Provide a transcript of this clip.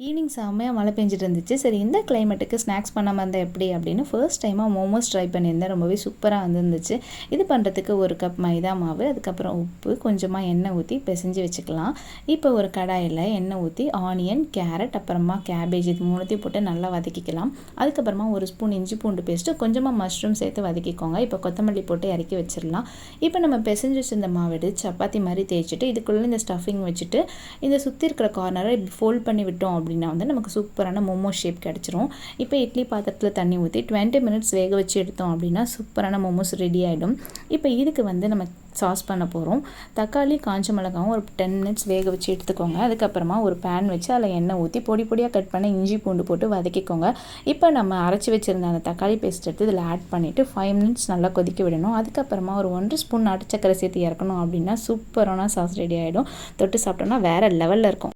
Evening செம்மையாக மழை பெஞ்சிட்டு இருந்துச்சு. சரி இந்த கிளைமேட்டுக்கு ஸ்நாக்ஸ் பண்ணாமல் இருந்தால் எப்படி அப்படின்னு ஃபர்ஸ்ட் டைமாக மோமோஸ் ட்ரை பண்ணியிருந்தேன். ரொம்பவே சூப்பராக வந்துருந்துச்சு. இது பண்ணுறதுக்கு 1 கப் மைதா மாவு, அதுக்கப்புறம் உப்பு, கொஞ்சமாக எண்ணெய் ஊற்றி பிசைஞ்சு வச்சுக்கலாம். இப்போ ஒரு கடாயில் எண்ணெய் ஊற்றி ஆனியன், கேரட், அப்புறமா கேபேஜ் இது 3த்தையும் போட்டு நல்லா வதக்கிக்கலாம். அதுக்கப்புறமா 1 ஸ்பூன் இஞ்சி பூண்டு பேஸ்ட்டு, கொஞ்சமாக மஷ்ரூம் சேர்த்து வதக்கிக்கோங்க. இப்போ கொத்தமல்லி போட்டு இறக்கி வச்சிடலாம். இப்போ நம்ம பிசைஞ்சு வச்சிருந்த மாவு சப்பாத்தி மாதிரி தேய்ச்சிட்டு இதுக்குள்ளே இந்த ஸ்டஃபிங் வச்சுட்டு இந்த சுற்றி இருக்கிற கார்னரை இப்படி ஃபோல்ட் பண்ணி விட்டோம் அப்படின்னா நமக்கு சூப்பரான மோமோ ஷேப் கிடச்சிரும். இப்போ இட்லி பாத்திரத்தில் தண்ணி ஊற்றி 20 மினிட்ஸ் வேக வச்சு எடுத்தோம் அப்படின்னா சூப்பரான மோமோஸ் ரெடி ஆகிடும். இப்போ இதுக்கு நம்ம சாஸ் பண்ண போகிறோம். தக்காளி, காஞ்ச மிளகாவும் ஒரு 10 மினிட்ஸ் வேக வச்சு எடுத்துக்கோங்க. அதுக்கப்புறமா ஒரு பேன் வச்சு அதில் எண்ணெய் ஊற்றி பொடி பொடியாக கட் பண்ண இஞ்சி பூண்டு போட்டு வதக்கிக்கோங்க. இப்போ நம்ம அரைச்சி வச்சுருந்த அந்த தக்காளி பேஸ்ட் எடுத்து இதில் ஆட் பண்ணிவிட்டு 5 மினிட்ஸ் நல்லா கொதிக்க விடணும். அதுக்கப்புறமா ஒரு 1 ஸ்பூன் நாட்டு சக்கரை சேர்த்து இறக்கணும் அப்படின்னா சூப்பரான சாஸ் ரெடி ஆகிடும். தொட்டு சாப்பிட்டோன்னா வேறு லெவலில் இருக்கும்.